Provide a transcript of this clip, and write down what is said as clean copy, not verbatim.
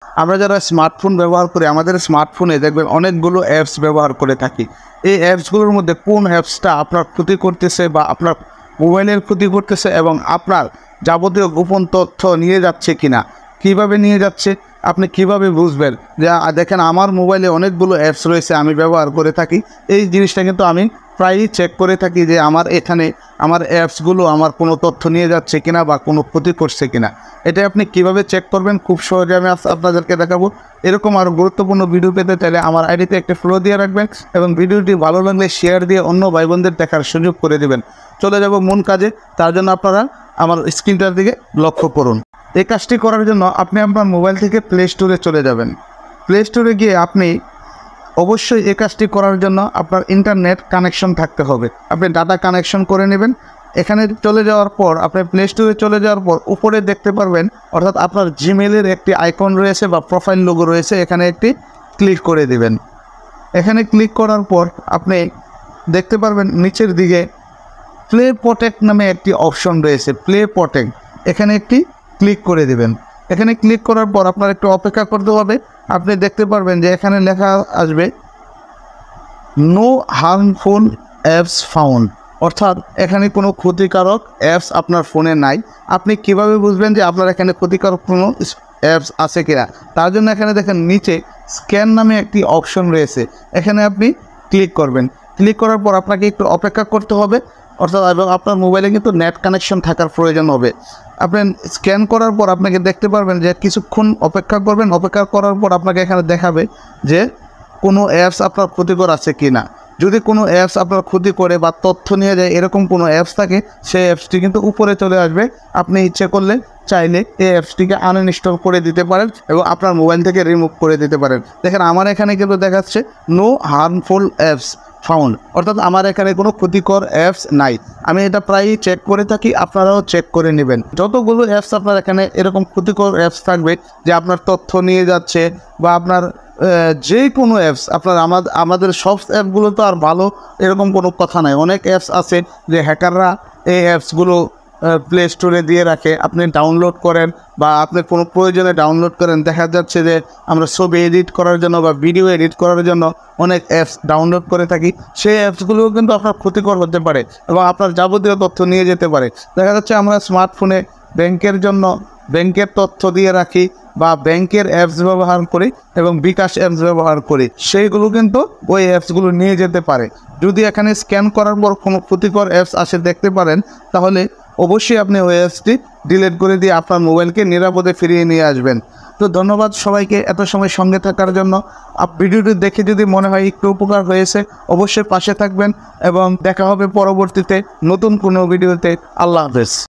আমরা যারা স্মার্টফোন ব্যবহার করি আমাদের স্মার্টফোনে দেখবেন অনেকগুলো অ্যাপস ব্যবহার করে থাকি। এই অ্যাপসগুলোর মধ্যে কোন অ্যাপসটা আপনার ক্ষতি করতেছে বা আপনার মোবাইলের ক্ষতি করতেছে এবং আপনার যাবতীয় গোপন তথ্য নিয়ে যাচ্ছে কিনা, কিভাবে নিয়ে যাচ্ছে আপনি কিভাবে বুঝবেন যে দেখেন আমার মোবাইলে অনেকগুলো অ্যাপস রয়েছে আমি ব্যবহার করে থাকি। এই জিনিসটা কিন্তু আমি প্রায়ই চেক করে থাকি যে আমার এখানে আমার অ্যাপসগুলো আমার কোনো তথ্য নিয়ে যাচ্ছে কিনা বা কোনো ক্ষতি করছে কিনা। এটা আপনি কিভাবে চেক করবেন খুব সহজে আমি আপনাদেরকে দেখাবো। এরকম আরও গুরুত্বপূর্ণ ভিডিও পেতে চাইলে আমার আইডিতে একটা ফলো দিয়ে রাখবেন এবং ভিডিওটি ভালো লাগলে শেয়ার দিয়ে অন্য ভাই বোনদের দেখার সুযোগ করে দেবেন। চলে যাব মূল কাজে, তার জন্য আপনারা আমার স্ক্রিনটার দিকে লক্ষ্য করুন। এই কাজটি করার জন্য আপনি আপনার মোবাইল থেকে প্লে স্টোরে চলে যাবেন। প্লে স্টোরে গিয়ে আপনি অবশ্যই এই কাজটি করার জন্য আপনার ইন্টারনেট কানেকশন থাকতে হবে। আপনি ডাটা কানেকশন করে নেবেন। এখানে চলে যাওয়ার পর আপনি প্লে স্টোরে চলে যাওয়ার পর উপরে দেখতে পারবেন, অর্থাৎ আপনার জিমেলের একটি আইকন রয়েছে বা প্রোফাইল লোগো রয়েছে, এখানে একটি ক্লিক করে দিবেন। এখানে ক্লিক করার পর আপনি দেখতে পারবেন নিচের দিকে প্লে প্রোটেক্ট নামে একটি অপশন রয়েছে, প্লে প্রোটেক্ট, এখানে একটি ক্লিক করে দেবেন। এখানে ক্লিক করার পর আপনার একটু অপেক্ষা করতে হবে। আপনি দেখতে পারবেন যে এখানে লেখা আসবে নো হার্মফুল অ্যাপস ফাউন্ড, অর্থাৎ এখানে কোনো ক্ষতিকারক অ্যাপস আপনার ফোনে নাই। আপনি কিভাবে বুঝবেন যে আপনার এখানে ক্ষতিকারক কোনো অ্যাপস আছে কিনা? তার জন্য এখানে দেখেন নিচে স্ক্যান নামে একটি অপশন রয়েছে, এখানে আপনি ক্লিক করবেন। ক্লিক করার পর আপনাকে একটু অপেক্ষা করতে হবে, অর্থাৎ এবং আপনার মোবাইলে কিন্তু নেট কানেকশন থাকার প্রয়োজন হবে। আপনি স্ক্যান করার পর আপনাকে দেখতে পারবেন যে কিছুক্ষণ অপেক্ষা করবেন। অপেক্ষা করার পর আপনাকে এখানে দেখাবে যে কোনো অ্যাপস আপনার ক্ষতিকর আছে কি না। যদি কোনো অ্যাপস আপনার ক্ষতি করে বা তথ্য নিয়ে যায় এরকম কোনো অ্যাপস থাকে, সেই অ্যাপসটি কিন্তু উপরে চলে আসবে। আপনি ইচ্ছে করলে চাইলে এই অ্যাপসটিকে আনইনস্টল করে দিতে পারেন এবং আপনার মোবাইল থেকে রিমুভ করে দিতে পারেন। দেখেন আমার এখানে কিন্তু দেখাচ্ছে নো হার্মফুল অ্যাপস ফাউন্ড, অর্থাৎ আমার এখানে কোনো ক্ষতিকর অ্যাপস নাই। আমি এটা প্রায়ই চেক করে থাকি, আপনারাও চেক করে নেবেন। যতগুলো অ্যাপস আপনার এখানে এরকম ক্ষতিকর অ্যাপস থাকবে যে আপনার তথ্য নিয়ে যাচ্ছে বা আপনার যে কোনো অ্যাপস আপনার আমাদের সব অ্যাপগুলো তো আর ভালো এরকম কোনো কথা নাই। অনেক অ্যাপস আছে যে হ্যাকাররা এই অ্যাপসগুলো প্লে স্টোরে দিয়ে রাখে, আপনি ডাউনলোড করেন বা আপনি কোনো প্রয়োজনে ডাউনলোড করেন। দেখা যাচ্ছে যে আমরা ছবি এডিট করার জন্য বা ভিডিও এডিট করার জন্য অনেক অ্যাপস ডাউনলোড করে থাকি, সেই অ্যাপসগুলোও কিন্তু আপনার ক্ষতিকর হতে পারে এবং আপনার যাবতীয় তথ্য নিয়ে যেতে পারে। দেখা যাচ্ছে আমরা স্মার্টফোনে ব্যাংকের জন্য ব্যাংকের তথ্য দিয়ে রাখি বা ব্যাংকের অ্যাপস ব্যবহার করি এবং বিকাশ অ্যাপস ব্যবহার করি, সেইগুলো কিন্তু ওই অ্যাপসগুলো নিয়ে যেতে পারে। যদি এখানে স্ক্যান করার পর কোনো ক্ষতিকর অ্যাপস আসে দেখতে পারেন, তাহলে অবশ্যই আপনি ওই অ্যাপসটি ডিলিট করে দিয়ে আপনার মোবাইলকে নিরাপদে ফিরিয়ে নিয়ে আসবেন। তো ধন্যবাদ সবাইকে এত সময় সঙ্গে থাকার জন্য। ভিডিওটি দেখে যদি মনে হয় একটু উপকার হয়েছে অবশ্যই পাশে থাকবেন এবং দেখা হবে পরবর্তীতে নতুন কোনো ভিডিওতে। আল্লাহ হাফেজ।